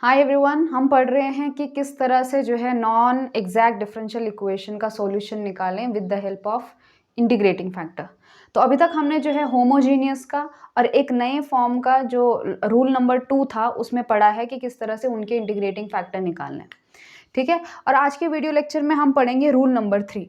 Hi everyone, हम पढ़ रहे हैं कि किस तरह से जो है नॉन एग्जैक्ट डिफरेंशियल इक्वेशन का सॉल्यूशन निकालें with the help of integrating factor. तो अभी तक हमने जो है होमोजीनियस का और एक नए फॉर्म का जो रूल नंबर 2 था उसमें पढ़ा है कि किस तरह से उनके इंटीग्रेटिंग फैक्टर निकालने। ठीक है, और आज के वीडियो लेक्चर में हम पढ़ेंगे रूल नंबर 3।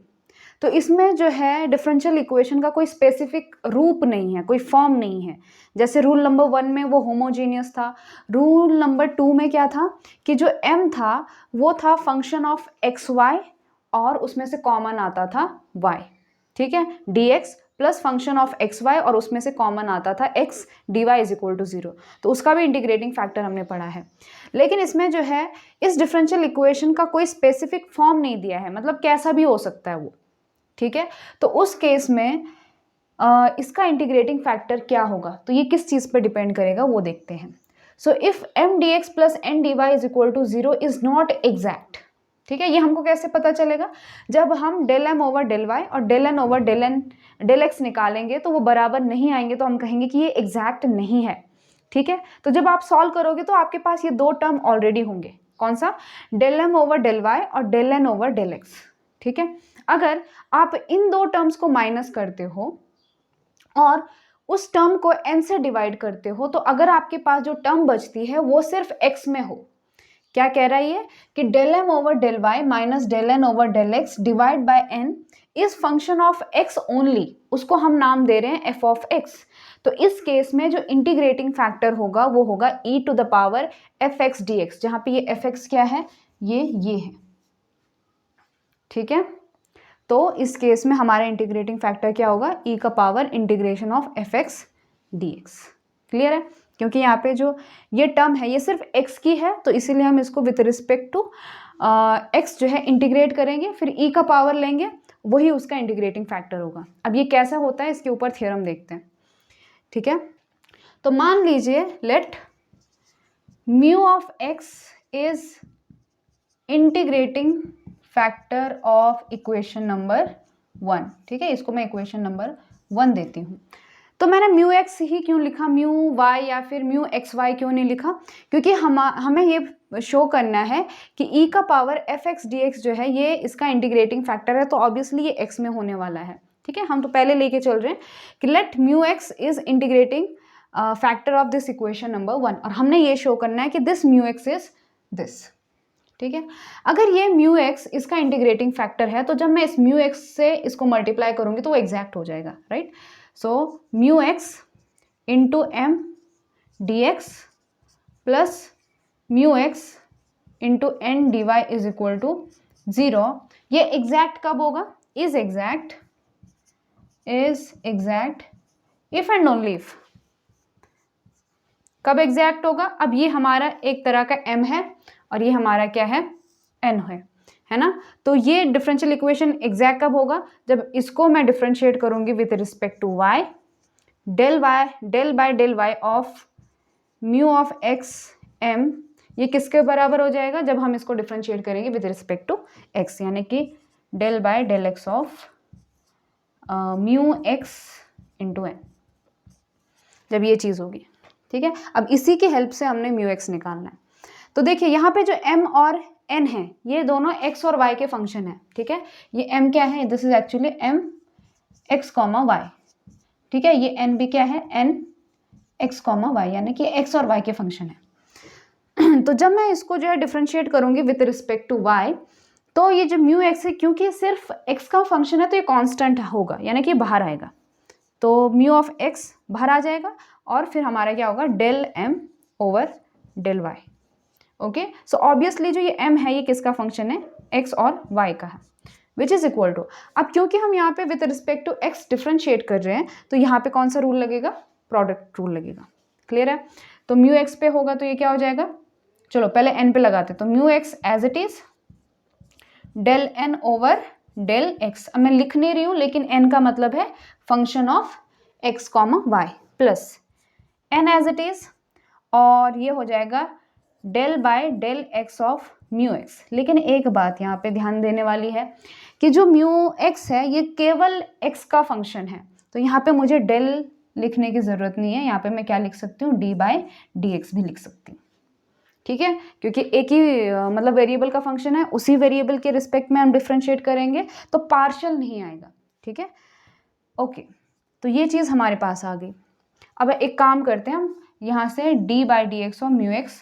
तो इसमें जो है डिफरेंशियल इक्वेशन का कोई स्पेसिफिक रूप नहीं है, कोई फॉर्म नहीं है। जैसे रूल नंबर 1 में वो होमोजीनियस था, रूल नंबर 2 में क्या था कि जो m था वो था फंक्शन ऑफ एक्स वाई और उसमें से कॉमन आता था y। ठीक है, dx plus function of x y और उसमें से कॉमन आता था x dy is equal to 0। तो उसका भी इंटीग्रेटिंग फैक्टर हमने पढ़ा है। लेकिन इसमें जो है इस डिफरेंशियल इक्वेशन का कोई स्पेसिफिक फॉर्म नहीं दिया है, मतलब कैसा भी हो सकता है वो। ठीक है, तो उस केस में इसका इंटीग्रेटिंग फैक्टर क्या होगा, तो ये किस चीज़ पर डिपेंड करेगा वो देखते हैं। So if M D x plus N D Y is equal to 0 is not exact. ठीक है, ये हमको कैसे पता चलेगा? जब हम del M over del Y और del N over del X निकालेंगे तो वो बराबर नहीं आएंगे, तो हम कहेंगे कि ये एग्जैक्ट नहीं है। ठीक है, तो जब आप सॉल्व करोगे तो आपके पास ये दो टर्म ऑलरेडी होंगे। कौन सा? Del M over del Y और del N over del X. ठीक है, अगर आप इन दो टर्म्स को माइनस करते हो और उस टर्म को n से डिवाइड करते हो तो अगर आपके पास जो टर्म बचती है वो सिर्फ x में हो, क्या कह रहा है ये कि del M over del y minus del N over del x divide by n is function of x only, उसको हम नाम दे रहे हैं f ऑफ x। तो इस केस में जो इंटीग्रेटिंग फैक्टर होगा वो होगा e to the power f x D x, जहां पे ये एफ एक्स क्या है, ये है। ठीक है, तो इस केस में हमारा इंटीग्रेटिंग फैक्टर क्या होगा? e का power integration of F x D x. Clear है? क्योंकि यहाँ पे जो ये टर्म है ये सिर्फ x की है, तो इसीलिए हम इसको विथ रिस्पेक्ट टू x जो है इंटीग्रेट करेंगे, फिर e का पावर लेंगे, वही उसका इंटीग्रेटिंग फैक्टर होगा। अब ये कैसा होता है इसके ऊपर थ्योरम देखते हैं। ठीक है, तो मान लीजिए let mu of x is integrating factor of equation number 1। ठीक है, इसको मैं इक्वेशन नंबर 1 देती हूँ। तो मैंने म्यू एक्स ही क्यों लिखा, म्यू वाई या फिर म्यू एक्स वाई क्यों नहीं लिखा? क्योंकि हमें ये शो करना है कि e का power f x D x जो है ये इसका इंटीग्रेटिंग फैक्टर है, तो ऑब्वियसली ये x में होने वाला है। ठीक है, हम तो पहले लेके चल रहे हैं कि let mu x is integrating factor of this equation number 1 और हमने ये शो करना है कि this mu x is this. ठीक है, अगर ये म्यू एक्स इसका इंटीग्रेटिंग फैक्टर है तो जब मैं इस म्यू एक्स से इसको मल्टीप्लाई करूंगी तो वो एग्जैक्ट हो जाएगा, right? So mu x into m D x plus mu x into n D Y is equal to 0। ये एग्जैक्ट कब होगा? Is exact if and only if. कब एग्जैक्ट होगा? अब ये हमारा एक तरह का m है और ये हमारा क्या है, n है ना? तो ये डिफरेंशियल इक्वेशन एग्जैक्ट कब होगा? जब इसको मैं डिफरेंशिएट करूंगी with respect to y, del by del y of mu of x m, ये किसके बराबर हो जाएगा? जब हम इसको डिफरेंशिएट करेंगे विद रिस्पेक्ट टू x, यानी कि del by del x of mu x into n, जब ये चीज़ होगी। ठीक है, अब इसी की हेल्प से हमने म्यू एक्स निकालना है। तो देखिए यहाँ पे जो m और n है ये दोनों x और y के फंक्शन है। ठीक है, ये m क्या है? This is actually m x comma y। ठीक है, ये n भी क्या है? n x कॉमा y, यानी कि x और y के फंक्शन है। तो जब मैं इसको जो है डिफ्रेंशिएट करूंगी विथ रिस्पेक्ट टू y, तो ये जो म्यू एक्स है क्योंकि सिर्फ x का फंक्शन है तो ये कॉन्स्टेंट होगा, यानी कि बाहर आएगा। तो म्यू ऑफ x बाहर आ जाएगा और फिर हमारा क्या होगा? Del m over del y। Okay, so obviously जो ये m है ये किसका फंक्शन है? x और y का है, विच इज इक्वल टू, अब क्योंकि हम यहाँ पे with respect to x differentiate कर रहे हैं तो यहाँ पे कौन सा रूल लगेगा? प्रोडक्ट रूल लगेगा। क्लियर है? तो म्यू x पे होगा तो ये क्या हो जाएगा? चलो पहले n पे लगाते, तो mu x as it is del n over del x। अब मैं लिख नहीं रही हूँ लेकिन n का मतलब है function of x comma y plus n as it is, और ये हो जाएगा del by del x of mu x। लेकिन एक बात यहाँ पे ध्यान देने वाली है कि जो म्यू x है ये केवल x का फंक्शन है, तो यहाँ पे मुझे डेल लिखने की ज़रूरत नहीं है। यहाँ पे मैं क्या लिख सकती हूँ? d बाय डी एक्स भी लिख सकती हूँ। ठीक है, क्योंकि एक ही मतलब वेरिएबल का फंक्शन है, उसी वेरिएबल के रिस्पेक्ट में हम डिफ्रेंशिएट करेंगे तो पार्शियल नहीं आएगा। ठीक है, ओके, तो ये चीज़ हमारे पास आ गई। अब एक काम करते हैं, हम यहाँ से d/dx और μx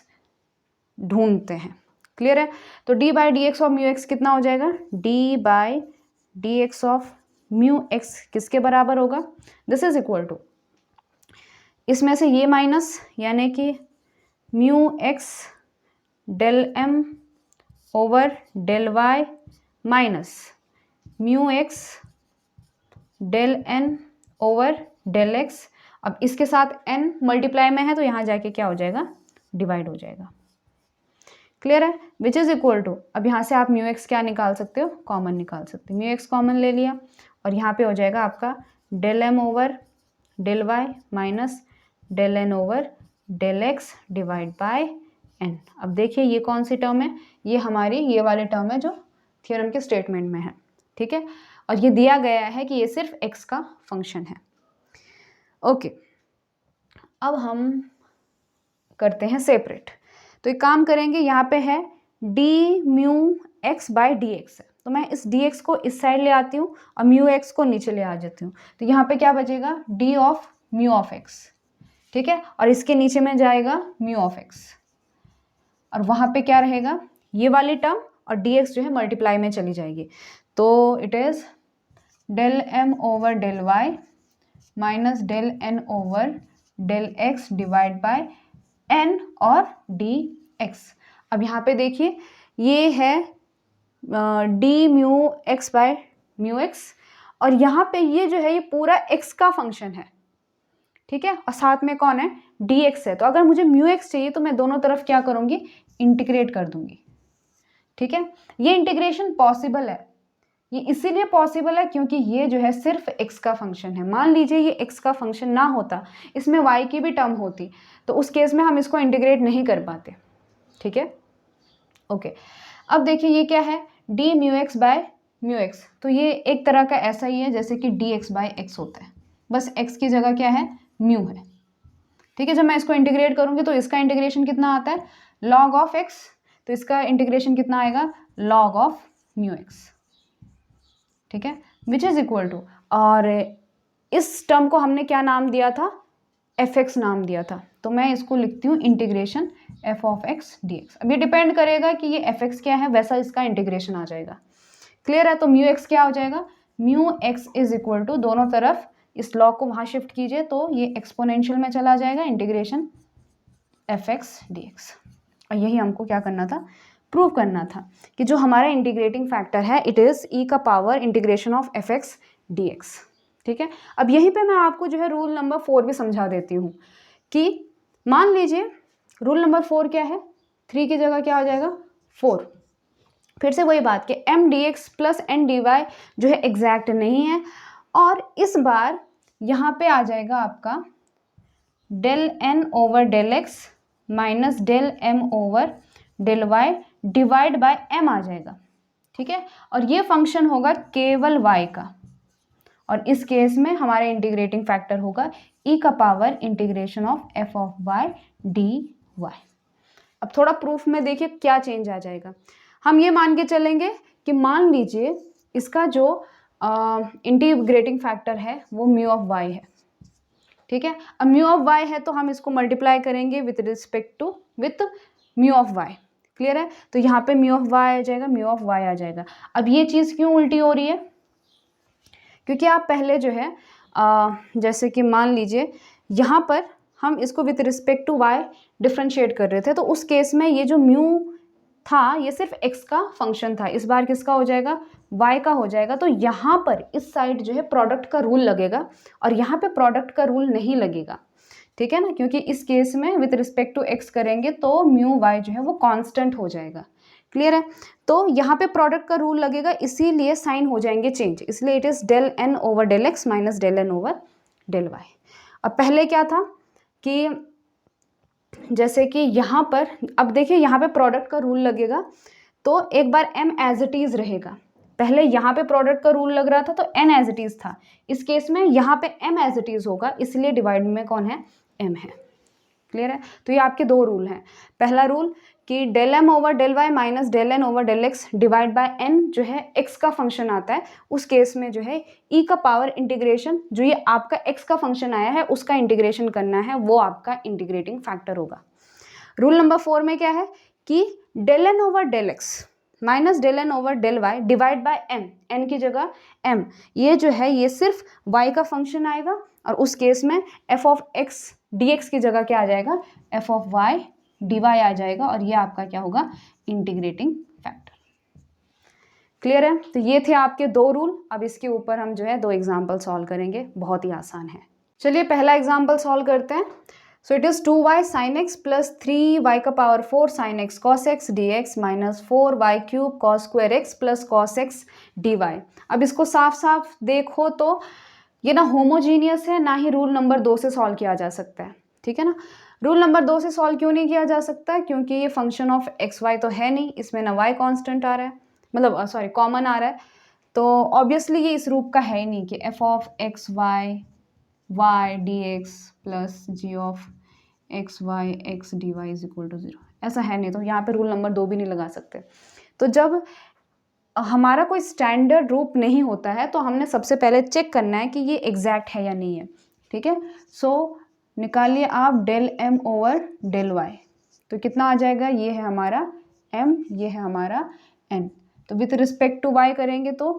ढूंढते हैं। क्लियर है, तो d/dx और μx कितना हो जाएगा, d/dx ऑफ μx किसके बराबर होगा, दिस इज इक्वल टू, इसमें से ये माइनस, यानी कि μx del m over del y minus μx del n over del x। अब इसके साथ n मल्टीप्लाई में है तो यहाँ जाके क्या हो जाएगा, डिवाइड हो जाएगा। क्लियर है, विच इज इक्वल टू, अब यहाँ से आप μx क्या निकाल सकते हो, कॉमन निकाल सकते हो, μx कॉमन ले लिया और यहाँ पे हो जाएगा आपका del m over del y minus del n over del x divide by n। अब देखिए ये कौन सी टर्म है, ये हमारी ये वाली टर्म है जो थ्योरम के स्टेटमेंट में है। ठीक है, और ये दिया गया है कि ये सिर्फ x का फंक्शन है। ओके, अब हम करते हैं सेपरेट, तो एक काम करेंगे, यहाँ पे है d mu x by D x, तो मैं इस dx को इस साइड ले आती हूँ और म्यू x को नीचे ले आ जाती हूँ, तो यहाँ पे क्या बचेगा, d of mu of x। ठीक है, और इसके नीचे में जाएगा म्यू ऑफ x, और वहाँ पे क्या रहेगा, ये वाली टर्म और dx जो है मल्टीप्लाई में चली जाएगी, तो it is del m over del y minus del n over del x divide by n और dx। अब यहाँ पे देखिए ये है d mu x by mu x, और यहाँ पे ये जो है ये पूरा x का फंक्शन है। ठीक है, और साथ में कौन है, dx है, तो अगर मुझे म्यू x चाहिए तो मैं दोनों तरफ क्या करूँगी, इंटीग्रेट कर दूंगी। ठीक है, ये इंटीग्रेशन पॉसिबल है, ये इसीलिए पॉसिबल है क्योंकि ये जो है सिर्फ x का फंक्शन है। मान लीजिए ये x का फंक्शन ना होता, इसमें y की भी टर्म होती, तो उस केस में हम इसको इंटीग्रेट नहीं कर पाते। ठीक है, ओके, अब देखिए ये क्या है, d mu x by mu x, तो ये एक तरह का ऐसा ही है जैसे कि dx बाय x होता है, बस x की जगह क्या है, म्यू है। ठीक है, जब मैं इसको इंटीग्रेट करूँगी तो इसका इंटीग्रेशन कितना आता है, log ऑफ x, तो इसका इंटीग्रेशन कितना आएगा, log ऑफ म्यू x। ठीक है, विच इज इक्वल टू, और इस टर्म को हमने क्या नाम दिया था, fx नाम दिया था, तो मैं इसको लिखती हूँ integration f of x dx। अब ये डिपेंड करेगा कि ये fx क्या है, वैसा इसका इंटीग्रेशन आ जाएगा। क्लियर है, तो म्यू x क्या हो जाएगा, mu x is equal to, दोनों तरफ इस लॉग को वहाँ शिफ्ट कीजिए तो ये एक्सपोनेंशियल में चला जाएगा, इंटीग्रेशन fx dx। और यही हमको क्या करना था, प्रूव करना था कि जो हमारा इंटीग्रेटिंग फैक्टर है इट इज़ e का power integration of fx dx। ठीक है, अब यहीं पे मैं आपको जो है रूल नंबर 4 भी समझा देती हूँ कि मान लीजिए रूल नंबर 4 क्या है, 3 की जगह क्या हो जाएगा, 4। फिर से वही बात कि m dx plus n dy जो है एग्जैक्ट नहीं है, और इस बार यहाँ पे आ जाएगा आपका del n over del x minus del m over del y divide by m आ जाएगा। ठीक है, और ये फंक्शन होगा केवल y का, और इस केस में हमारे इंटीग्रेटिंग फैक्टर होगा e का power integration of f of y dy। अब थोड़ा प्रूफ में देखिए क्या चेंज आ जाएगा, हम ये मान के चलेंगे कि मान लीजिए इसका जो इंटीग्रेटिंग फैक्टर है वो म्यू ऑफ y है। ठीक है, अब म्यू ऑफ y है तो हम इसको मल्टीप्लाई करेंगे with respect to with mu of y। Clear है, तो यहाँ पे म्यू ऑफ y आ जाएगा, म्यू ऑफ y आ जाएगा। अब ये चीज़ क्यों उल्टी हो रही है, क्योंकि आप पहले जो है जैसे कि मान लीजिए यहाँ पर हम इसको with respect to y differentiate कर रहे थे, तो उस केस में ये जो म्यू था ये सिर्फ x का फंक्शन था, इस बार किसका हो जाएगा, y का हो जाएगा। तो यहाँ पर इस साइड जो है प्रोडक्ट का रूल लगेगा और यहाँ पे प्रोडक्ट का रूल नहीं लगेगा। ठीक है ना, क्योंकि इस केस में विथ रिस्पेक्ट टू x करेंगे तो म्यू y जो है वो कांस्टेंट हो जाएगा। क्लियर है, तो यहाँ पे प्रोडक्ट का रूल लगेगा, इसीलिए साइन हो जाएंगे चेंज, इसलिए it is del n over del x minus del n over del y। अब पहले क्या था कि जैसे कि यहाँ पर अब देखिए यहाँ पे प्रोडक्ट का रूल लगेगा तो एक बार m एज इट इज़ रहेगा, पहले यहाँ पे प्रोडक्ट का रूल लग रहा था तो n एज इट इज़ था, इस केस में यहाँ पे m एज इट इज़ होगा, इसलिए डिवाइड में कौन है, m है। क्लियर है, तो ये आपके दो रूल हैं। पहला रूल कि del M over del y minus del N over del x divide by n जो है एक्स का फंक्शन आता है, उस केस में जो है ई का पावर इंटीग्रेशन, जो ये आपका एक्स का फंक्शन आया है उसका इंटीग्रेशन करना है, वो आपका इंटीग्रेटिंग फैक्टर होगा। रूल नंबर 4 में क्या है कि del N over del x minus del N over del y divide by n, n की जगह एम, ये जो है ये सिर्फ वाई का फंक्शन आएगा, और उस केस में F of X D X की जगह क्या आ जाएगा, F of Y D Y आ जाएगा, और ये आपका क्या होगा, इंटीग्रेटिंग फैक्टर। क्लियर है? तो ये थे आपके 2 रूल। अब इसके ऊपर हम जो है 2 एग्जाम्पल सॉल्व करेंगे, बहुत ही आसान है। चलिए पहला एग्जाम्पल सॉल्व करते हैं। सो it is 2y sin x plus 3y का power 4 sin x cos x dx minus 4y cube cos square x plus cos x dy। अब इसको साफ साफ देखो तो ये ना होमोजीनियस है, ना ही रूल नंबर 2 से सॉल्व किया जा सकता है, ठीक है ना। रूल नंबर 2 से सॉल्व क्यों नहीं किया जा सकता, क्योंकि ये फंक्शन ऑफ एक्स वाई तो है नहीं, इसमें ना y कांस्टेंट आ रहा है, मतलब सॉरी कॉमन आ रहा है, तो ऑब्वियसली ये इस रूप का है ही नहीं कि f of x y y d x plus g of x y x d Y is equal to 0, ऐसा है नहीं, तो यहाँ पे रूल नंबर 2 भी नहीं लगा सकते। तो जब हमारा कोई स्टैंडर्ड रूप नहीं होता है तो हमने सबसे पहले चेक करना है कि ये एग्जैक्ट है या नहीं है, ठीक है। सो निकालिए आप del M over del y, तो कितना आ जाएगा, ये है हमारा m, ये है हमारा n। तो विथ रिस्पेक्ट टू y करेंगे तो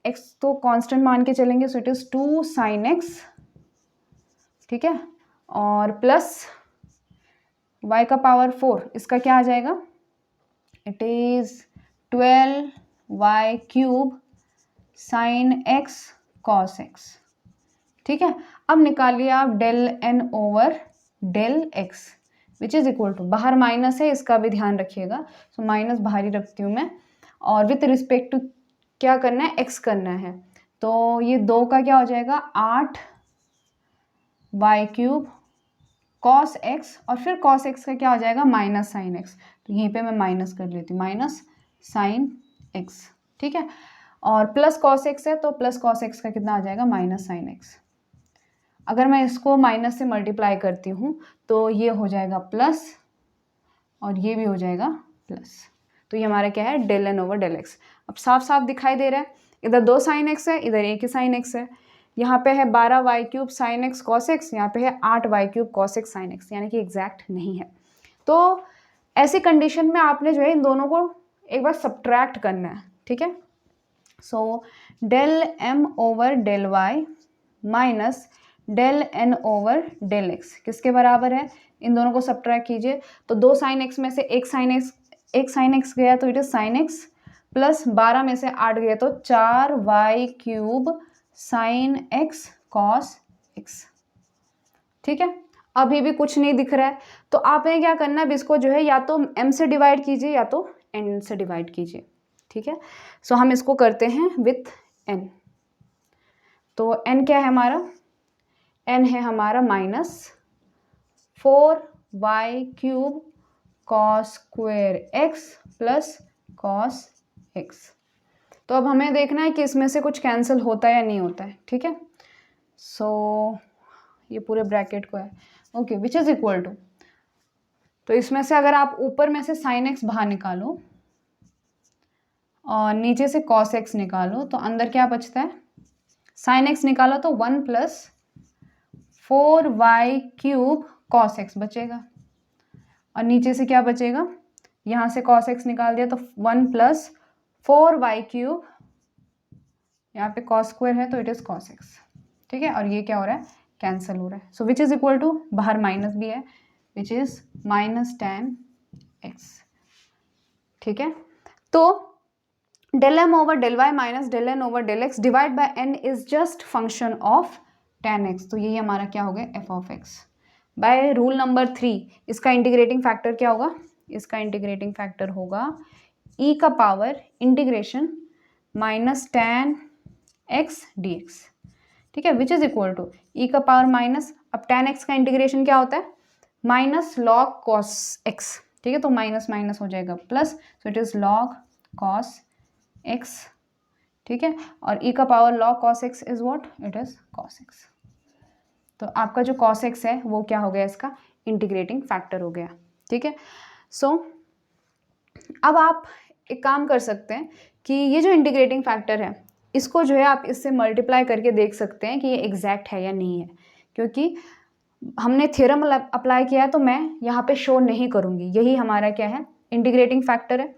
x तो कांस्टेंट मान के चलेंगे, सो इट इज 2 sin x, ठीक है, और प्लस y का पावर 4, इसका क्या आ जाएगा, it is 12y cube sine x cos x, ठीक है। अब निकालिए आप del n over del x which is equal to, बाहर माइनस है इसका भी ध्यान रखिएगा, सो माइनस बाहर ही रखती हूँ मैं, और विथ रिस्पेक्ट टू क्या करना है, x करना है, तो ये 2 का क्या हो जाएगा 8 y क्यूब cos x, और फिर cos x का क्या हो जाएगा माइनस साइन x, तो यहीं पे मैं माइनस कर लेती हूँ, माइनस साइन x, ठीक है, और प्लस cos x है तो प्लस cos x का कितना आ जाएगा माइनस साइन x। अगर मैं इसको माइनस से मल्टीप्लाई करती हूँ तो ये हो जाएगा प्लस, और ये भी हो जाएगा प्लस, तो ये हमारा क्या है del N over del x. अब साफ साफ दिखाई दे रहा है, इधर 2 साइन एक्स है, इधर 1 ही साइन एक्स है, यहाँ पे है 12y cube sine x cos x, यहाँ पे है 8y cube cos x sine x, यानी कि एग्जैक्ट नहीं है। तो ऐसी कंडीशन में आपने जो है इन दोनों को एक बार सब्ट्रैक्ट करना है, ठीक है। So del M over del y minus del N over del x किसके बराबर है, इन दोनों को सब्ट्रैक्ट कीजिए, तो 2 साइन एक्स में से एक साइन एक्स गया तो it is sine x, plus 12 में से 8 गया तो 4y cube sine x cos x, ठीक है। अभी भी कुछ नहीं दिख रहा है, तो आपने क्या करना है, अब इसको जो है या तो m से डिवाइड कीजिए या तो n से डिवाइड कीजिए, ठीक है। सो हम इसको करते हैं विथ n, तो n क्या है हमारा, n है हमारा minus 4y cube cos square x plus cos x. तो अब हमें देखना है कि इसमें से कुछ कैंसिल होता है या नहीं होता है, ठीक है। सो ये पूरे ब्रैकेट को है, okay, which is equal to, तो इसमें से अगर आप ऊपर में से साइन एक्स बाहर निकालो और नीचे से कॉस एक्स निकालो तो अंदर क्या बचता है, साइन एक्स निकालो तो 1 plus 4y cube cos x बचेगा, और नीचे से क्या बचेगा, यहाँ से कॉस एक्स निकाल दिया तो 1 प्लस 4y क्यूब, यहाँ पे कॉस स्क्वायर है तो इट इज कॉस एक्स, ठीक है, और ये क्या हो रहा है कैंसिल हो रहा है, so which is equal to, बाहर माइनस भी है, which is minus tan x, ठीक है। तो del M over del y minus del N over del x divide by n is just function of tan x, तो यही हमारा क्या हो गया f of x. By rule number 3 इसका इंटीग्रेटिंग फैक्टर क्या होगा, इसका इंटीग्रेटिंग फैक्टर होगा e का power integration minus tan x dx, ठीक है, which is equal to e का पावर माइनस, अब tan x का इंटीग्रेशन क्या होता है माइनस लॉग cos x, ठीक है, तो माइनस माइनस हो जाएगा plus, so it is log cos x, ठीक है, और e का power log cos x is what, it is cos x। तो आपका जो cos x है वो क्या हो गया, इसका इंटीग्रेटिंग फैक्टर हो गया, ठीक है। सो अब आप एक काम कर सकते हैं कि ये जो इंटीग्रेटिंग फैक्टर है इसको जो है आप इससे मल्टीप्लाई करके देख सकते हैं कि ये एग्जैक्ट है या नहीं है, क्योंकि हमने थ्योरम अप्लाई किया है तो मैं यहाँ पे शो नहीं करूँगी। यही हमारा क्या है, इंटीग्रेटिंग फैक्टर है,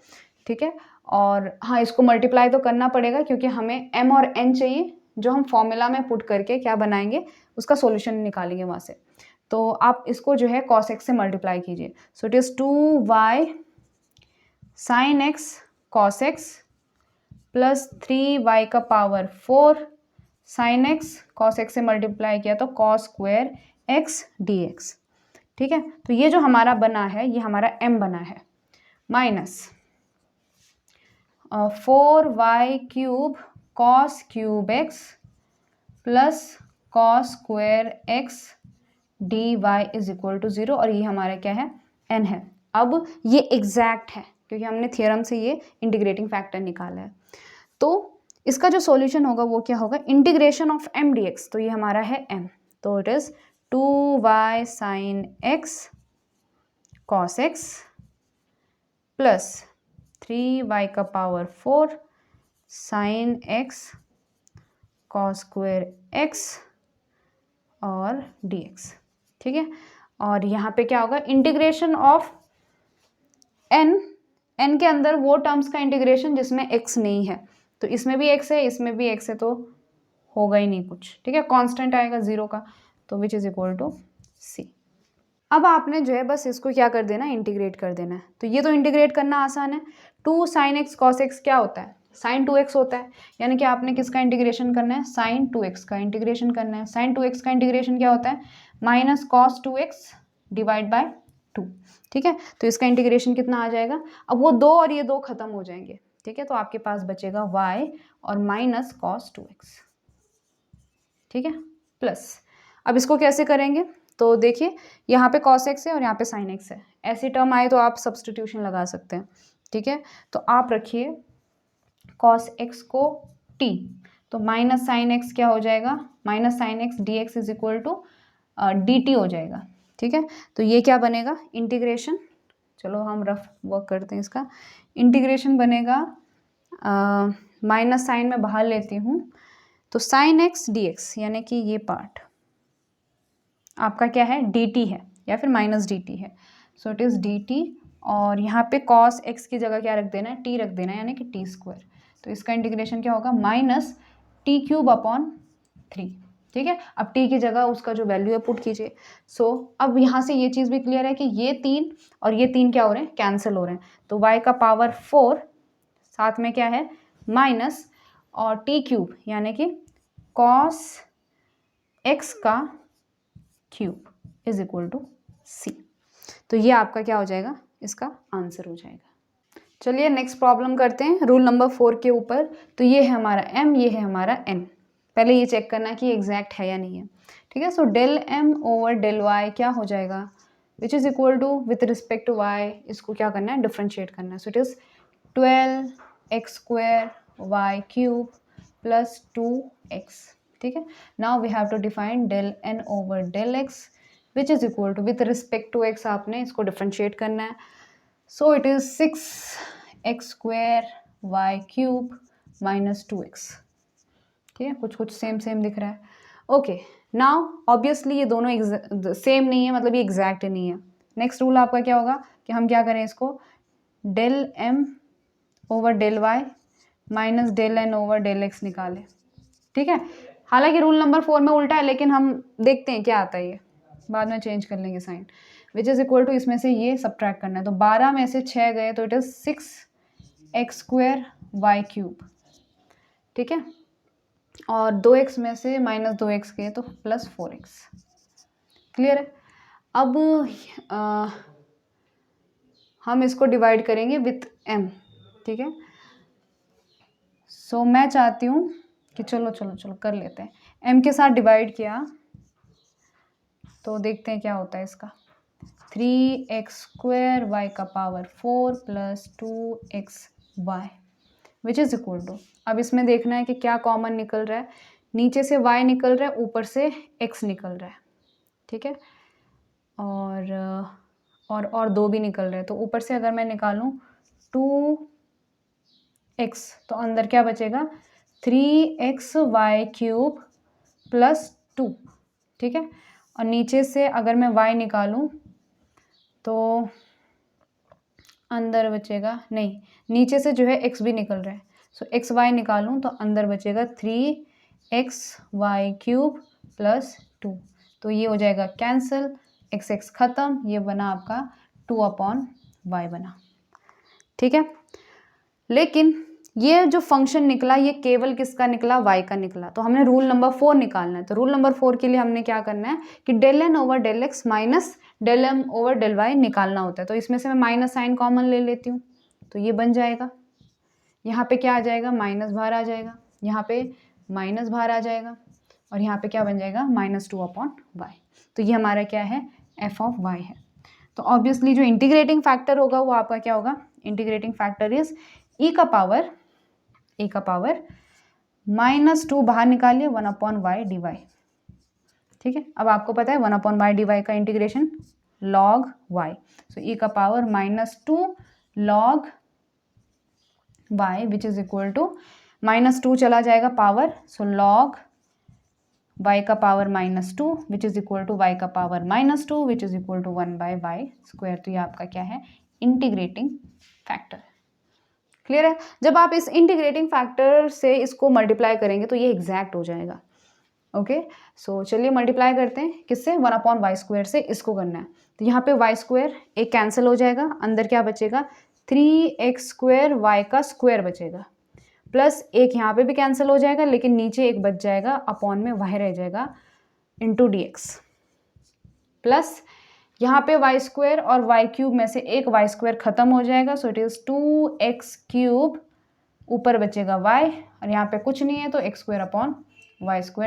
ठीक है। और हाँ, इसको मल्टीप्लाई तो करना पड़ेगा क्योंकि हमें m और n चाहिए, जो हम फॉर्मूला में पुट करके क्या बनाएंगे, उसका सॉल्यूशन निकालेंगे वहाँ से। तो आप इसको जो है cos x से मल्टीप्लाई कीजिए। So it is 2y sin x cos x plus 3y का power 4 sin x, cos x से मल्टीप्लाई किया तो cos स्क्वायर x dx, ठीक है। तो ये जो हमारा बना है ये हमारा m बना है, minus 4y cube cos cube x plus cos square x dy is equal to 0, और ये हमारा क्या है, n है। अब ये एग्जैक्ट है क्योंकि हमने थ्योरम से ये इंटीग्रेटिंग फैक्टर निकाला है। तो इसका जो सॉल्यूशन होगा वो क्या होगा, इंटीग्रेशन ऑफ m dx, तो ये हमारा है m, तो it is 2y sin x cos x plus 3y का power 4 sin x cos square x और dx, ठीक है। और यहाँ पे क्या होगा, इंटीग्रेशन ऑफ n के अंदर वो टर्म्स का इंटीग्रेशन जिसमें x नहीं है, तो इसमें भी x है, इसमें भी x है, तो होगा ही नहीं कुछ, ठीक है। कांस्टेंट आएगा 0 का, तो which is equal to c। अब आपने जो है बस इसको क्या कर देना, इंटीग्रेट कर देना है। तो ये तो इंटीग्रेट करना आसान है। 2 sin x cos x क्या होता है, sin 2x होता है, यानी कि आपने किसका इंटीग्रेशन करना है, sin 2x का इंटीग्रेशन करना है। sin 2x का इंटीग्रेशन क्या होता है, minus cos 2x divide by 2, ठीक है। तो इसका इंटीग्रेशन कितना आ जाएगा, अब वो 2 और ये 2 खत्म हो जाएंगे, ठीक है। तो आपके पास बचेगा y और माइनस cos 2x, ठीक है, प्लस। अब इसको कैसे करेंगे, तो देखिए यहाँ पे cos x है और यहाँ पे sin x है, ऐसी टर्म आए तो आप सब्सटीट्यूशन लगा सकते हैं, ठीक है। तो आप रखिए cos x को t, तो माइनस साइन एक्स क्या हो जाएगा, minus sine x D x is equal to d t हो जाएगा, ठीक है। तो ये क्या बनेगा, इंटीग्रेशन, चलो हम रफ वर्क करते हैं इसका, इंटीग्रेशन बनेगा, माइनस साइन में बाहर लेती हूँ, तो साइन एक्स डी एक्स यानी कि ये पार्ट आपका क्या है, डी टी है या फिर माइनस डी टी है। So it is D T, और यहाँ पे कॉस एक्स की जगह क्या रख देना है, टी रख देना है, यानी कि टी स्क्वायर। तो इसका इंटीग्रेशन क्या होगा, माइनस टी क्यूब अपॉन 3, ठीक है। अब टी की जगह उसका जो वैल्यू है पुट कीजिए। सो अब यहाँ से ये चीज़ भी क्लियर है कि ये 3 और ये 3 क्या हो रहे हैं, कैंसिल हो रहे हैं। तो y का पावर 4 साथ में क्या है, माइनस और टी क्यूब यानी कि कॉस एक्स का क्यूब इज इक्वल टू सी। तो ये आपका क्या हो जाएगा, इसका आंसर हो जाएगा। चलिए नेक्स्ट प्रॉब्लम करते हैं रूल नंबर 4 के ऊपर। तो ये है हमारा m, ये है हमारा n। पहले ये चेक करना कि एग्जैक्ट है या नहीं है, ठीक है। So del m over del y क्या हो जाएगा, which is equal to with respect to y, इसको क्या करना है, डिफ्रेंशिएट करना है। So it is 12x square y cube plus 2x, ठीक है। Now we have to define del n over del x which is equal to with respect to x, आपने इसको डिफ्रेंशिएट करना है। So it is 6x square y cube minus 2x, ठीक है। कुछ कुछ सेम सेम दिख रहा है, ओके। नाउ ऑब्वियसली ये दोनों सेम नहीं है, मतलब ये एग्जैक्ट नहीं है। नेक्स्ट रूल आपका क्या होगा कि हम क्या करें, इसको del m over del y minus del n over del x निकालें, ठीक है। हालांकि रूल नंबर 4 में उल्टा है, लेकिन हम देखते हैं क्या आता है, ये बाद में चेंज कर लेंगे sign. Which is equal to, इसमें से ये सब्ट्रैक्ट करना है, तो 12 में से 6 गए तो it is 6x square y cube, ठीक है। और 2x में से माइनस 2x गए तो प्लस 4x, क्लियर है। अब हम इसको डिवाइड करेंगे विथ m, ठीक है। सो मैं चाहती हूँ कि चलो चलो चलो कर लेते हैं, m के साथ डिवाइड किया तो देखते हैं क्या होता है इसका। 3x स्क्वायर y का power 4 plus 2xy which is equal to, अब इसमें देखना है कि क्या कॉमन निकल रहा है, नीचे से y निकल रहा है, ऊपर से x निकल रहा है, ठीक है। और 2 भी निकल रहे हैं, तो ऊपर से अगर मैं निकालूं 2x, तो अंदर क्या बचेगा 3xy³ प्लस 2, ठीक है। और नीचे से अगर मैं y निकालूं तो अंदर बचेगा, नहीं नीचे से जो है x भी निकल रहा है, सो xy निकालूं तो अंदर बचेगा 3xy³ प्लस 2, तो ये हो जाएगा कैंसिल, x खत्म, ये बना आपका 2/y बना, ठीक है। लेकिन ये जो फंक्शन निकला ये केवल किसका निकला, y का निकला। तो हमने रूल नंबर 4 निकालना है। तो रूल नंबर 4 के लिए हमने क्या करना है कि del n over del x minus del m over del y निकालना होता है। तो इसमें से मैं माइनस साइन कॉमन ले लेती हूँ, तो ये बन जाएगा, यहाँ पे क्या आ जाएगा माइनस बाहर आ जाएगा, यहाँ पे माइनस बाहर आ जाएगा, और यहाँ पे क्या बन जाएगा -2/y। तो ये हमारा क्या है f(y) है। तो ऑब्वियसली जो इंटीग्रेटिंग फैक्टर होगा वो आपका क्या होगा, इंटीग्रेटिंग फैक्टर इज e का पावर -2 बाहर निकालिए 1/y dy, ठीक है। अब आपको पता है 1/y dy का integration log y, so e का power -2 log y which is equal to -2 चला जाएगा पावर, सो log y का power -2 which is equal to y का power -2 which is equal to 1/y²। तो ये आपका क्या है इंटीग्रेटिंग फैक्टर। क्लियर है। जब आप इस इंटीग्रेटिंग फैक्टर से इसको मल्टीप्लाई करेंगे तो ये एग्जैक्ट हो जाएगा। ओके, सो चलिए मल्टीप्लाई करते हैं, किससे 1/y² से इसको करना है। तो यहाँ पे y² एक कैंसिल हो जाएगा, अंदर क्या बचेगा 3x² y का स्क्वायर बचेगा, प्लस एक यहाँ पे भी कैंसिल हो जाएगा, लेकिन नीचे एक बच जाएगा, अपॉन में y रह जाएगा इंटू dx, प्लस यहाँ पे y² और y³ में से एक y² खत्म हो जाएगा, सो इट इज 2x³ ऊपर बचेगा y, और यहाँ पे कुछ नहीं है तो x²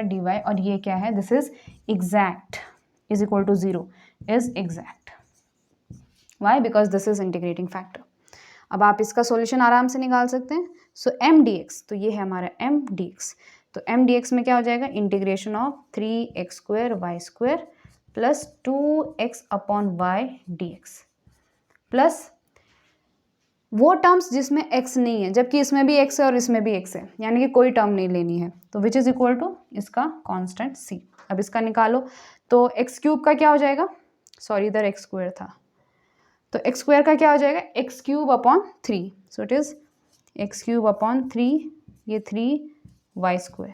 dy, और ये क्या है this is exact is equal to 0, is exact. Why? Because this is integrating factor. अब आप इसका सॉल्यूशन आराम से निकाल सकते हैं। सो m dx, तो ये है हमारा m dx, तो m dx में क्या हो जाएगा integration of 3x² y² plus 2x/y dx, plus वो टर्म्स जिसमें x नहीं है, जबकि इसमें भी x है और इसमें भी x है, यानी कि कोई टर्म नहीं लेनी है, तो विच इज इक्वल टू इसका कांस्टेंट c। अब इसका निकालो तो x³ का क्या हो जाएगा, सॉरी इधर x² था, तो x² का क्या हो जाएगा x³/3, so it is x³/3, ये 3y²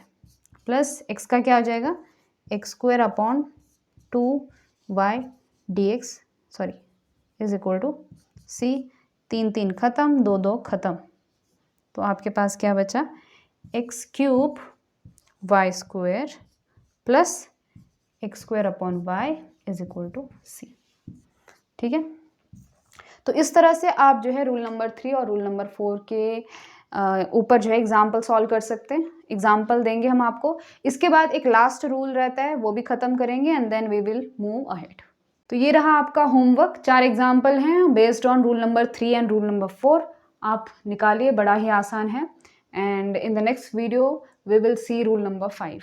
प्लस x का क्या हो जाएगा x²/2y dx, sorry is equal to c। 3 खत्म, 2 खत्म, तो आपके पास क्या बचा x³ y² plus x²/y is equal to c, ठीक है। तो इस तरह से आप जो है रूल नंबर 3 और रूल नंबर 4 के ऊपर जो है एग्जाम्पल सॉल्व कर सकते हैं। एग्जाम्पल देंगे हम आपको, इसके बाद एक लास्ट रूल रहता है वो भी खत्म करेंगे, and then we will move ahead. तो ये रहा आपका होमवर्क, 4 एग्जाम्पल हैं based on rule number 3 and rule number 4। आप निकालिए, बड़ा ही आसान है, and in the next video we will see rule number 5।